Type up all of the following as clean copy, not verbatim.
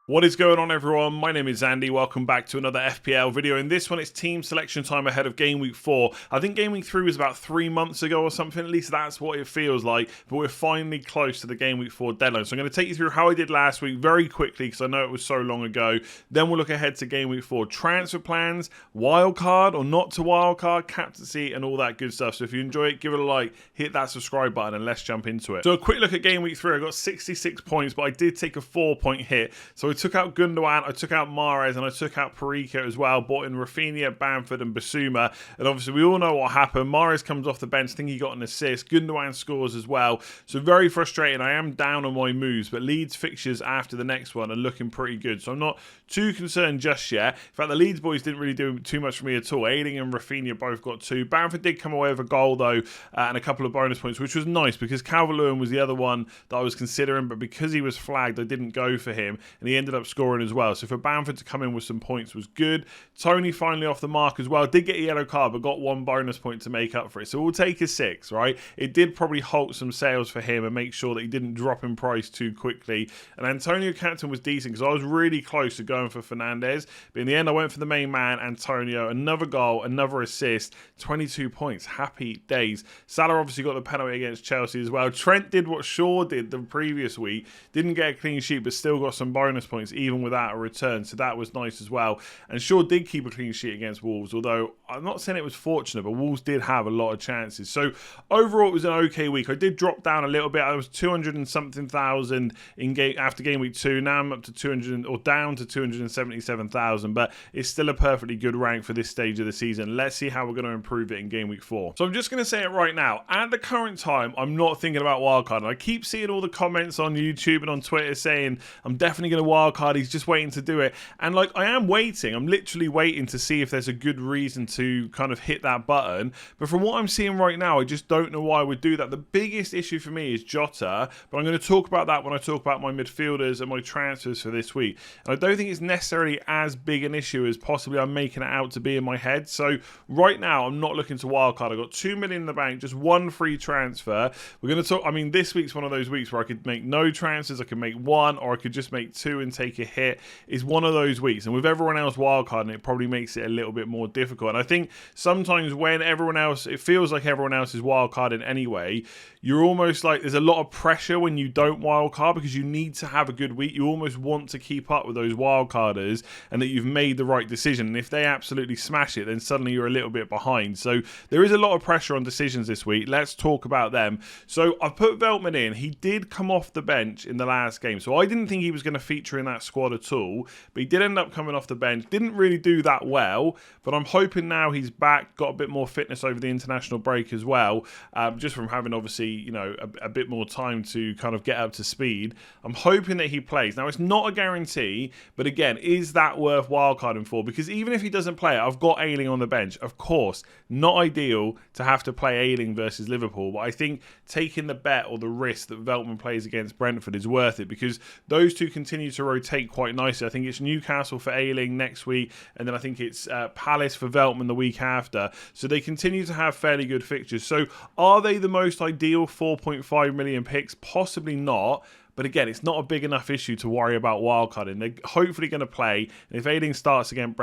What is going on, everyone? My name is Andy. Welcome back to another FPL video. In this one, it's team selection time ahead of Game Week 4. I think Game Week 3 was about 3 months ago or something. At least that's what it feels like. But we're finally close to the Game Week 4 deadline. So I'm going to take you through how I did last week very quickly because I know it was so long ago. Then we'll look ahead to Game Week 4. Transfer plans, wildcard or not to wildcard, captaincy and all that good stuff. So if you enjoy it, give it a like, hit that subscribe button and let's jump into it. So a quick look at Game Week 3. I got 66 points, but I did take a 4-point hit. So I took out Gundogan, I took out Mahrez, and I took out Parika as well. Bought in Rafinha, Bamford, and Basuma. And obviously, we all know what happened. Mahrez comes off the bench. I think he got an assist. Gundogan scores as well. So very frustrating. I am down on my moves, but Leeds fixtures after the next one are looking pretty good. So I'm not too concerned just yet. In fact, the Leeds boys didn't really do too much for me at all. Ayling and Rafinha both got 2. Bamford did come away with a goal, though, and a couple of bonus points, which was nice because Calvert-Lewin was the other one that I was considering, but because he was flagged, I didn't go for him, and he ended up scoring as well. So for Bamford to come in with some points was good. Tony finally off the mark as well. Did get a yellow card, but got 1 bonus point to make up for it. So we'll take a 6, right? It did probably halt some sales for him and make sure that he didn't drop in price too quickly. And Antonio captain was decent because I was really close to going for Fernandes. But in the end, I went for the main man, Antonio. Another goal, another assist, 22 points. Happy days. Salah obviously got the penalty against Chelsea as well. Trent did what Shaw did the previous week. Didn't get a clean sheet, but still got some bonus points even without a return. So that was nice as well. And Shaw did keep a clean sheet against Wolves, although I'm not saying it was fortunate, but Wolves did have a lot of chances. So overall, it was an okay week. I did drop down a little bit. I was 200 and something thousand after Game Week 2. Now I'm up to 200 or down to 277,000, but it's still a perfectly good rank for this stage of the season. Let's see how we're going to improve it in Game Week 4. So I'm just going to say it right now. At the current time, I'm not thinking about wildcard. I keep seeing all the comments on YouTube and on Twitter saying I'm definitely going to wildcard. He's just waiting to do it. And like, I am waiting. I'm literally waiting to see if there's a good reason to kind of hit that button. But from what I'm seeing right now, I just don't know why I would do that. The biggest issue for me is Jota, but I'm going to talk about that when I talk about my midfielders and my transfers for this week. And I don't think it's necessarily as big an issue as possibly I'm making it out to be in my head. So right now, I'm not looking to wildcard. I've got 2 million in the bank, just 1 free transfer. We're going to talk, I mean, this week's one of those weeks where I could make no transfers. I could make 1, or I could just make 2 and take a hit. It's one of those weeks. And with everyone else wildcarding, it probably makes it a little bit more difficult. And I think sometimes when everyone else, it feels like everyone else is wildcarding anyway, you're almost like there's a lot of pressure when you don't wildcard because you need to have a good week. You almost want to keep up with those wildcarders and that you've made the right decision. And if they absolutely smash it, then suddenly you're a little bit behind. So there is a lot of pressure on decisions this week. Let's talk about them. So I've put Veltman in. He did come off the bench in the last game. So I didn't think he was going to feature in that squad at all. But he did end up coming off the bench. Didn't really do that well. But I'm hoping now he's back, got a bit more fitness over the international break as well. Just from having obviously, you know, a bit more time to kind of get up to speed. I'm hoping that he plays. Now, it's not a guarantee, but again, is that worth wildcarding for? Because even if he doesn't play it, I've got Ayling on the bench. Of course, not ideal to have to play Ayling versus Liverpool, but I think taking the bet or the risk that Veltman plays against Brentford is worth it because those two continue to rotate quite nicely. I think it's Newcastle for Ayling next week, and then I think it's Palace for Veltman the week after. So they continue to have fairly good fixtures. So are they the most ideal 4.5 million picks? Possibly not. But again, it's not a big enough issue to worry about wildcarding. They're hopefully going to play. And if Ayling starts against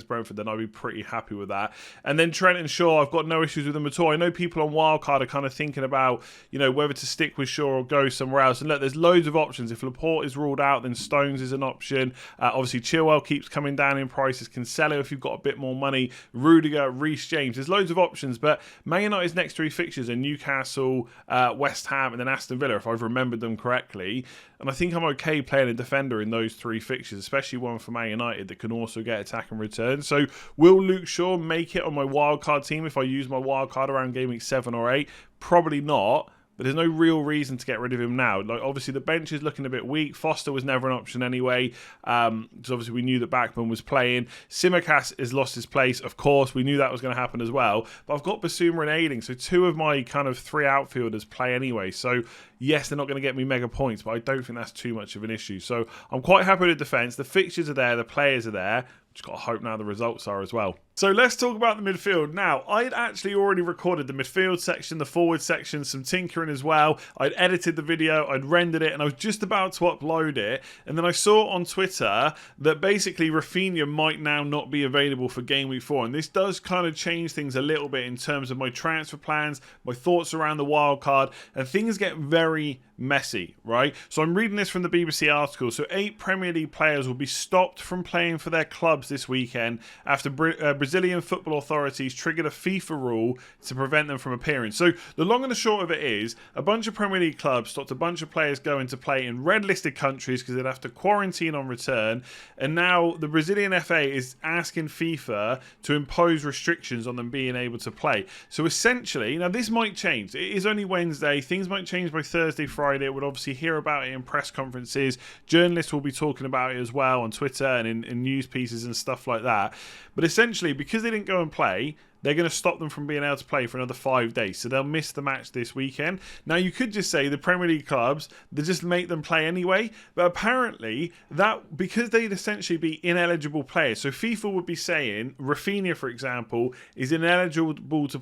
Brentford, then I'll be pretty happy with that. And then Trent and Shaw, I've got no issues with them at all. I know people on wildcard are kind of thinking about, you know, whether to stick with Shaw or go somewhere else. And look, there's loads of options. If Laporte is ruled out, then Stones is an option. Obviously, Chilwell keeps coming down in prices. Cancelo, if you've got a bit more money. Rudiger, Reece James. There's loads of options. But Man United's next 3 fixtures are Newcastle, West Ham, and then Aston Villa, if I've remembered them correctly. And I think I'm okay playing a defender in those 3 fixtures, especially one for Man United that can also get attack and return. So will Luke Shaw make it on my wildcard team if I use my wildcard around Game Week 7 or 8? Probably not. But there's no real reason to get rid of him now. Like, obviously, the bench is looking a bit weak. Foster was never an option anyway. Because obviously, we knew that Backman was playing. Simicast has lost his place. Of course, we knew that was going to happen as well. But I've got Basuma and Ayling. So 2 of my kind of 3 outfielders play anyway. So yes, they're not going to get me mega points. But I don't think that's too much of an issue. So I'm quite happy with the defence. The fixtures are there. The players are there. Just got to hope now the results are as well. So let's talk about the midfield. Now, I'd actually already recorded the midfield section, the forward section, some tinkering as well. I'd edited the video, I'd rendered it, and I was just about to upload it. And then I saw on Twitter that basically Rafinha might now not be available for Game Week 4. And this does kind of change things a little bit in terms of my transfer plans, my thoughts around the wildcard, and things get very messy, right? So I'm reading this from the BBC article. So 8 Premier League players will be stopped from playing for their clubs this weekend after Brazilian football authorities triggered a FIFA rule to prevent them from appearing. So the long and the short of it is a bunch of Premier League clubs stopped a bunch of players going to play in red listed countries because they'd have to quarantine on return, and now the Brazilian FA is asking FIFA to impose restrictions on them being able to play. So essentially, now this might change. It is only Wednesday. Things might change by Thursday, Friday. We'll obviously hear about it in press conferences. Journalists will be talking about it as well on Twitter and in news pieces and stuff like that. But essentially, because they didn't go and play, they're going to stop them from being able to play for another 5 days. So they'll miss the match this weekend. Now, you could just say the Premier League clubs, they just make them play anyway. But apparently, that because they'd essentially be ineligible players. So FIFA would be saying, Rafinha, for example, is ineligible to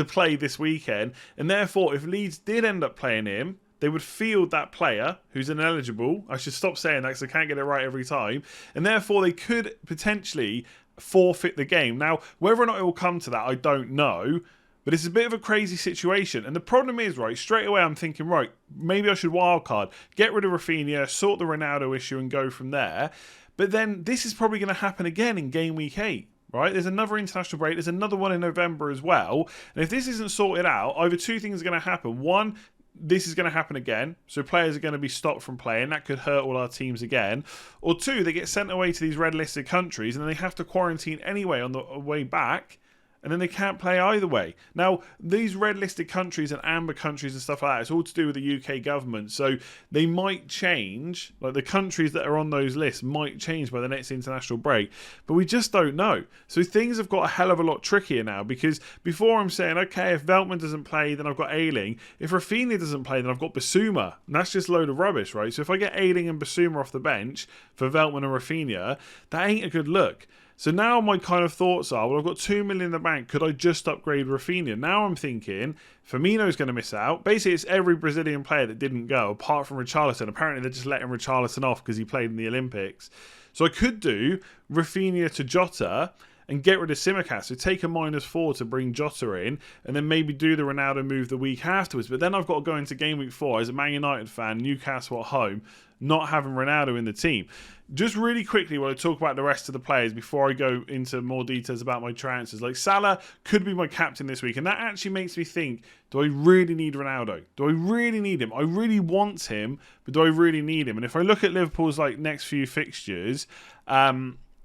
play this weekend. And therefore, if Leeds did end up playing him, they would field that player who's ineligible. I should stop saying that because I can't get it right every time. And therefore, they could potentially forfeit the game. Now, whether or not it will come to that, I don't know. But it's a bit of a crazy situation. And the problem is, right, straight away I'm thinking, right, maybe I should wildcard, get rid of Rafinha, sort the Ronaldo issue and go from there. But then this is probably going to happen again in Game Week 8. Right, there's another international break. There's another one in November as well. And if this isn't sorted out, either two things are going to happen. One, this is going to happen again. So players are going to be stopped from playing. That could hurt all our teams again. Or two, they get sent away to these red listed countries and then they have to quarantine anyway on the way back. And then they can't play either way. Now, these red-listed countries and amber countries and stuff like that, it's all to do with the UK government. So they might change, like the countries that are on those lists might change by the next international break. But we just don't know. So things have got a hell of a lot trickier now, because before I'm saying, okay, if Veltman doesn't play, then I've got Ayling. If Rafinha doesn't play, then I've got Basuma. And that's just a load of rubbish, right? So if I get Ayling and Basuma off the bench for Veltman and Rafinha, that ain't a good look. So now my kind of thoughts are, well, I've got 2 million in the bank. Could I just upgrade Rafinha? Now I'm thinking Firmino's going to miss out. Basically, it's every Brazilian player that didn't go, apart from Richarlison. Apparently, they're just letting Richarlison off because he played in the Olympics. So I could do Rafinha to Jota and get rid of Tsimikas. So take a -4 to bring Jota in, and then maybe do the Ronaldo move the week afterwards. But then I've got to go into Game Week 4 as a Man United fan, Newcastle at home, not having Ronaldo in the team. Just really quickly, while I talk about the rest of the players before I go into more details about my transfers. Like Salah could be my captain this week, and that actually makes me think, do I really need Ronaldo? Do I really need him? I really want him, but do I really need him? And if I look at Liverpool's next few fixtures,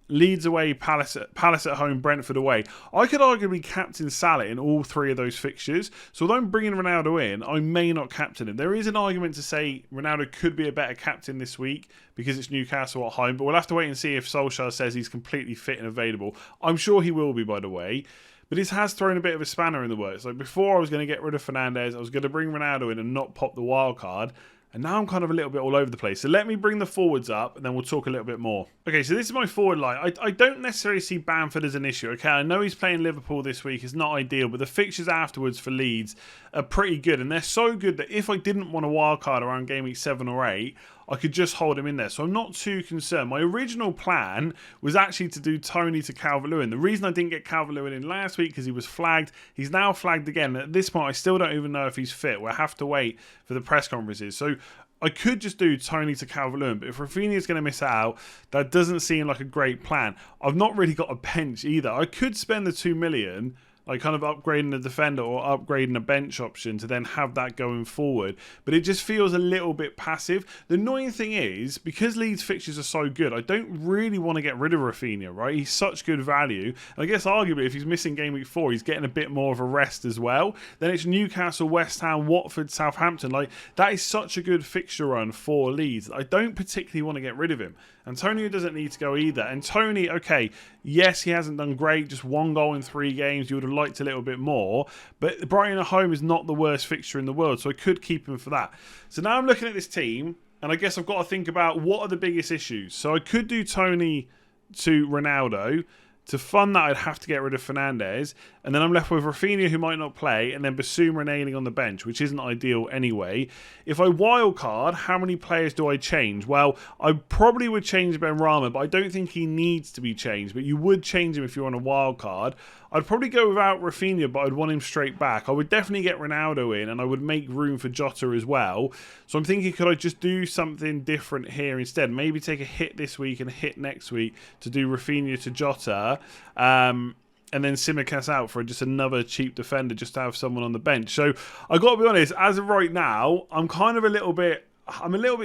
Leeds away, Palace at home, Brentford away, I could arguably captain Salah in all three of those fixtures. So although I'm bringing Ronaldo in, I may not captain him. There is an argument to say Ronaldo could be a better captain this week because it's Newcastle at home, but we'll have to wait and see if Solskjaer says he's completely fit and available. I'm sure he will be, by the way. But this has thrown a bit of a spanner in the works. Like before, I was going to get rid of Fernandes, I was going to bring Ronaldo in and not pop the wild card. And now I'm kind of a little bit all over the place. So let me bring the forwards up and then we'll talk a little bit more. Okay, so this is my forward line. I don't necessarily see Bamford as an issue. Okay, I know he's playing Liverpool this week. It's not ideal, but the fixtures afterwards for Leeds are pretty good. And they're so good that if I didn't want a wild card around Game Week 7 or 8, I could just hold him in there. So I'm not too concerned. My original plan was actually to do Tony to Calvert-Lewin. The reason I didn't get Calvert-Lewin in last week because he was flagged. He's now flagged again. At this point, I still don't even know if he's fit. We'll have to wait for the press conferences. So I could just do Tony to Calvert-Lewin, but if Rafinha is going to miss out, that doesn't seem like a great plan. I've not really got a bench either. I could spend the 2 million, like kind of upgrading a defender or upgrading a bench option to then have that going forward. But it just feels a little bit passive. The annoying thing is, because Leeds fixtures are so good, I don't really want to get rid of Rafinha, right? He's such good value. And I guess arguably if he's missing Game Week 4, he's getting a bit more of a rest as well. Then it's Newcastle, West Ham, Watford, Southampton. Like, that is such a good fixture run for Leeds. I don't particularly want to get rid of him. Antonio doesn't need to go either. And Tony, okay, yes, he hasn't done great. Just 1 goal in 3 games. You would have liked a little bit more. But Brighton at home is not the worst fixture in the world, so I could keep him for that. So now I'm looking at this team, and I guess I've got to think about what are the biggest issues. So I could do Tony to Ronaldo. To fund that, I'd have to get rid of Fernandes. And then I'm left with Rafinha, who might not play, and then Bassoum remaining on the bench, which isn't ideal anyway. If I wildcard, how many players do I change? Well, I probably would change Benrahma, but I don't think he needs to be changed. But you would change him if you're on a wildcard. I'd probably go without Rafinha, but I'd want him straight back. I would definitely get Ronaldo in, and I would make room for Jota as well. So I'm thinking, could I just do something different here instead? Maybe take a hit this week and a hit next week to do Rafinha to Jota, and then Tsimikas out for just another cheap defender, just to have someone on the bench. So I got to be honest, as of right now, I'm a little bit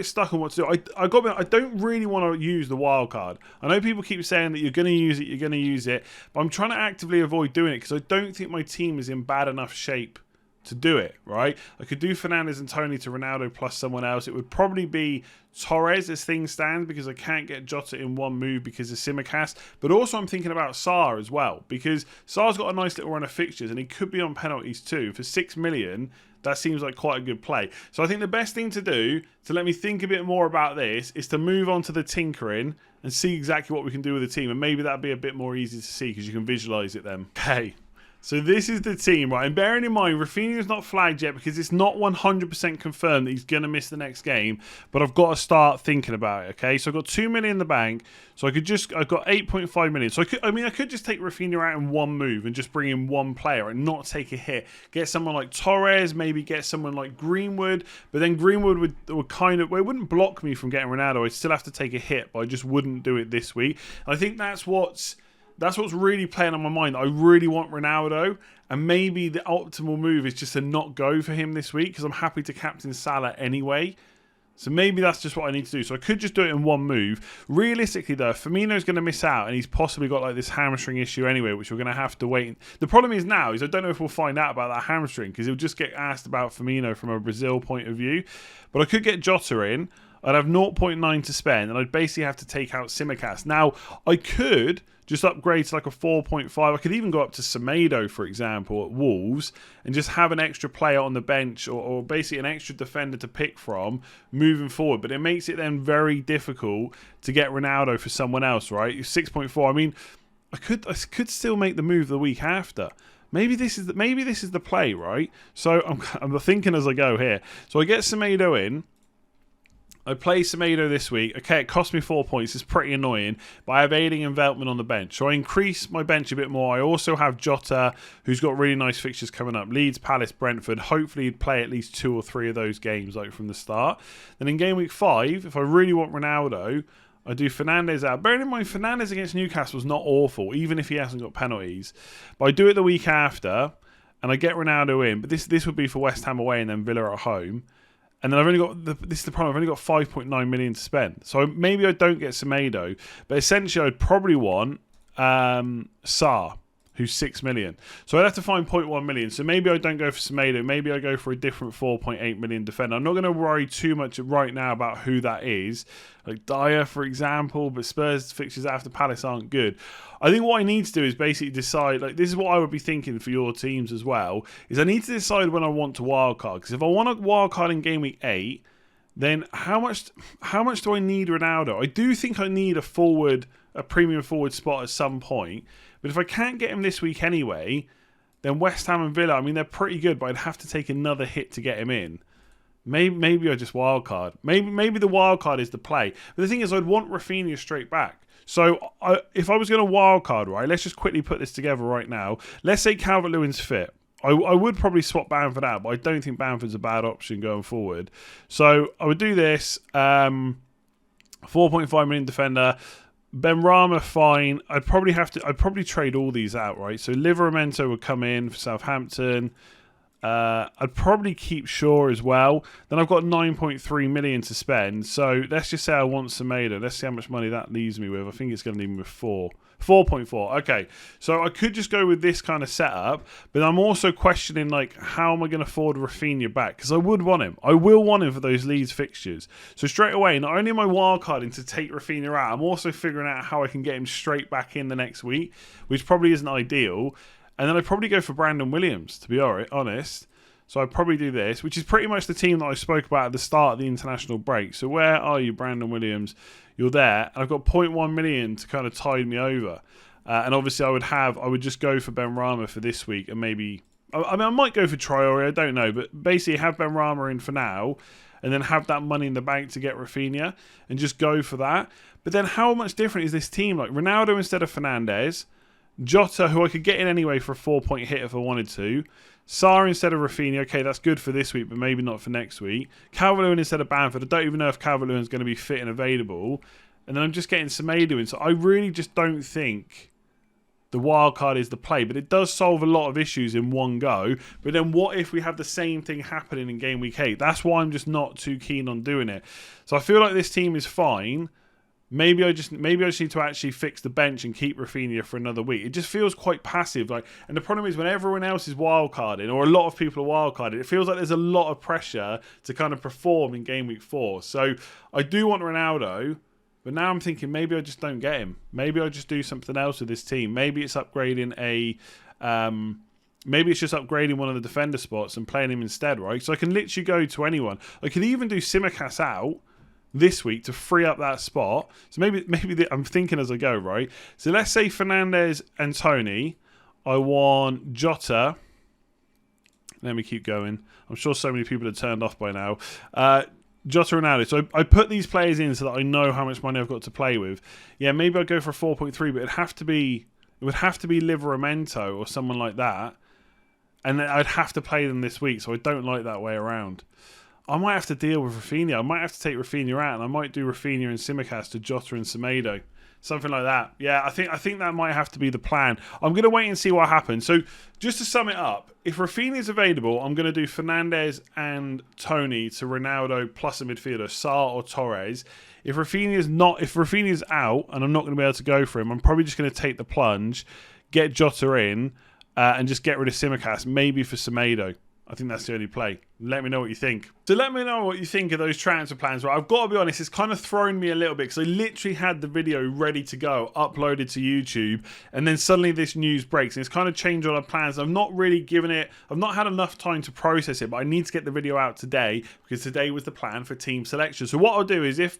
stuck on what to do. I don't really want to use the wild card. I know people keep saying that you're going to use it, but I'm trying to actively avoid doing it because I don't think my team is in bad enough shape to do it, right? I could do Fernandes and Tony to Ronaldo plus someone else. It would probably be Torres as things stand because I can't get Jota in one move because of Tsimikas. But also I'm thinking about Sarr as well because Sarr's got a nice little run of fixtures and he could be on penalties too. For 6 million, that seems like quite a good play. So I think the best thing to do to let me think a bit more about this is to move on to the tinkering and see exactly what we can do with the team. And maybe that'd be a bit more easy to see because you can visualise it then. Okay. So this is the team, right? And bearing in mind, Rafinha's not flagged yet because it's not 100% confirmed that he's going to miss the next game. But I've got to start thinking about it, okay? So I've got 2 million in the bank. So I've got 8.5 million. So I could just take Rafinha out in one move and just bring in one player and not take a hit. Get someone like Torres, maybe get someone like Greenwood. But then Greenwood would kind of, well, it wouldn't block me from getting Ronaldo. I'd still have to take a hit, but I just wouldn't do it this week. And I think that's what's really playing on my mind. I really want Ronaldo, and maybe the optimal move is just to not go for him this week because I'm happy to captain Salah anyway. So maybe that's just what I need to do. So I could just do it in one move. Realistically, though, Firmino's going to miss out, and he's possibly got like this hamstring issue anyway, which we're going to have to wait. The problem is now is I don't know if we'll find out about that hamstring because he'll just get asked about Firmino from a Brazil point of view. But I could get Jota in. I'd have 0.9 to spend, and I'd basically have to take out Tsimikas. Now, I could just upgrade to like a 4.5. I could even go up to Semedo, for example, at Wolves, and just have an extra player on the bench or basically an extra defender to pick from moving forward. But it makes it then very difficult to get Ronaldo for someone else, right? 6.4. I mean, I could still make the move the week after. Maybe this is the play, right? So I'm thinking as I go here. So I get Semedo in. I play Semedo this week. Okay, it cost me 4 points. It's pretty annoying. But I have Ayling and Veltman on the bench. So I increase my bench a bit more. I also have Jota, who's got really nice fixtures coming up. Leeds, Palace, Brentford. Hopefully he'd play at least 2 or 3 of those games like from the start. Then in game week 5, if I really want Ronaldo, I do Fernandes out. Bearing in mind, Fernandes against Newcastle is not awful, even if he hasn't got penalties. But I do it the week after, and I get Ronaldo in. But this would be for West Ham away and then Villa at home. And then this is the problem, I've only got 5.9 million to spend. So maybe I don't get Semedo, but essentially I'd probably want Sarr, who's 6 million. So I'd have to find 0.1 million. So maybe I don't go for Semedo. Maybe I go for a different 4.8 million defender. I'm not going to worry too much right now about who that is. Like Dyer, for example, but Spurs fixtures after Palace aren't good. I think what I need to do is basically decide, like this is what I would be thinking for your teams as well, is I need to decide when I want to wildcard. Because if I want to wildcard in game week 8, then how much do I need Ronaldo? I do think I need a premium forward spot at some point. But if I can't get him this week anyway, then West Ham and Villa, I mean, they're pretty good, but I'd have to take another hit to get him in. Maybe I just wildcard. Maybe the wildcard is the play. But the thing is, I'd want Rafinha straight back. So if I was going to wildcard, right, let's just quickly put this together right now. Let's say Calvert-Lewin's fit. I would probably swap Bamford out, but I don't think Bamford's a bad option going forward. So I would do this. 4.5 million defender. Benrahma, fine. I'd probably trade all these out, right? So Livramento would come in for Southampton. I'd probably keep Shaw as well. Then I've got 9.3 million to spend. So let's just say I want Semedo. Let's see how much money that leaves me with. I think it's going to leave me with 4.4. Okay, so I could just go with this kind of setup, but I'm also questioning, like, how am I going to afford Rafinha back? Because I would want him. I will want him for those Leeds fixtures. So straight away, not only am I wildcarding to take Rafinha out, I'm also figuring out how I can get him straight back in the next week, which probably isn't ideal. And then I'd probably go for Brandon Williams, to be honest. So I'd probably do this, which is pretty much the team that I spoke about at the start of the international break. So where are you, Brandon Williams? You're there. I've got 0.1 million to kind of tide me over. And obviously I would just go for Benrahma for this week, and maybe, I mean, I might go for Traore, I don't know, but basically have Benrahma in for now, and then have that money in the bank to get Rafinha, and just go for that. But then how much different is this team? Like Ronaldo instead of Fernandes, Jota, who I could get in anyway for a 4-point hit if I wanted to, Sarr instead of Rafinha. Okay, that's good for this week, but maybe not for next week. Calvert-Lewin instead of Bamford. I don't even know if Calvert-Lewin's going to be fit and available. And then I'm just getting Semedo in. So I really just don't think the wild card is the play. But it does solve a lot of issues in one go. But then what if we have the same thing happening in game week 8? That's why I'm just not too keen on doing it. So I feel like this team is fine. Maybe I just need to actually fix the bench and keep Rafinha for another week. It just feels quite passive. And the problem is when everyone else is wildcarding, or a lot of people are wildcarding, it feels like there's a lot of pressure to kind of perform in game week 4. So I do want Ronaldo, but now I'm thinking maybe I just don't get him. Maybe I just do something else with this team. Maybe it's upgrading maybe it's just upgrading one of the defender spots and playing him instead, right? So I can literally go to anyone. I could even do Tsimikas out this week to free up that spot. So maybe I'm thinking as I go, right? So let's say Fernandes and Tony. I want Jota. Let me keep going. I'm sure so many people have turned off by now. Jota and Ronaldo. So I put these players in so that I know how much money I've got to play with. Yeah, maybe I'd go for a 4.3, but it would have to be Livramento or someone like that. And then I'd have to play them this week, so I don't like that way around. I might have to deal with Rafinha. I might have to take Rafinha out, and I might do Rafinha and Tsimikas to Jota and Semedo. Something like that. Yeah, I think that might have to be the plan. I'm going to wait and see what happens. So, just to sum it up, if Rafinha is available, I'm going to do Fernandes and Tony to Ronaldo plus a midfielder, Sarr or Torres. If Rafinha's out, and I'm not going to be able to go for him, I'm probably just going to take the plunge, get Jota in, and just get rid of Tsimikas, maybe for Semedo. I think that's the only play. Let me know what you think. So let me know what you think of those transfer plans. Right, I've got to be honest, it's kind of thrown me a little bit because I literally had the video ready to go, uploaded to YouTube, and then suddenly this news breaks and it's kind of changed all our plans. I've not had enough time to process it, but I need to get the video out today because today was the plan for team selection. So what I'll do is if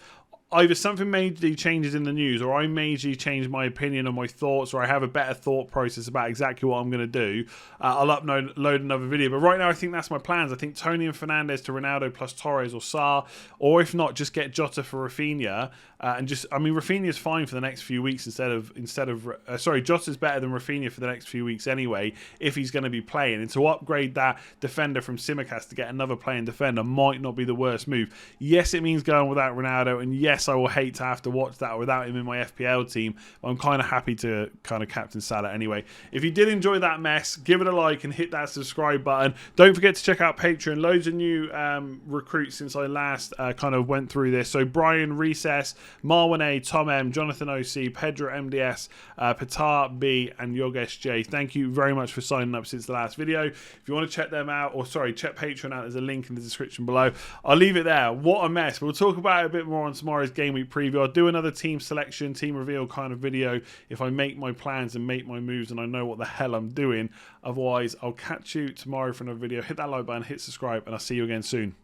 either something majorly changes in the news or I majorly change my opinion or my thoughts or I have a better thought process about exactly what I'm going to do, I'll upload another video. But right now I think that's my plans. I think Tony and Fernandes to Ronaldo plus Torres or Sarr, or if not, just get Jota for Rafinha. Rafinha's fine for the next few weeks Jota's better than Rafinha for the next few weeks anyway, if he's going to be playing. And to upgrade that defender from Tsimikas to get another playing defender might not be the worst move. Yes, it means going without Ronaldo, and yes, I will hate to have to watch that without him in my FPL team, but I'm kind of happy to kind of captain Salah anyway. If you did enjoy that mess, give it a like and hit that subscribe button. Don't forget to check out Patreon. Loads of new recruits since I last kind of went through this. So Brian Recess, Marwan A, Tom M, Jonathan OC, Pedro MDS, Patar B, and Yogesh J. Thank you very much for signing up since the last video. If you want to check them out, check Patreon out, there's a link in the description below. I'll leave it there. What a mess. We'll talk about it a bit more on tomorrow's game week preview. I'll do another team selection, team reveal kind of video if I make my plans and make my moves and I know what the hell I'm doing. Otherwise, I'll catch you tomorrow for another video. Hit that like button, hit subscribe, and I'll see you again soon.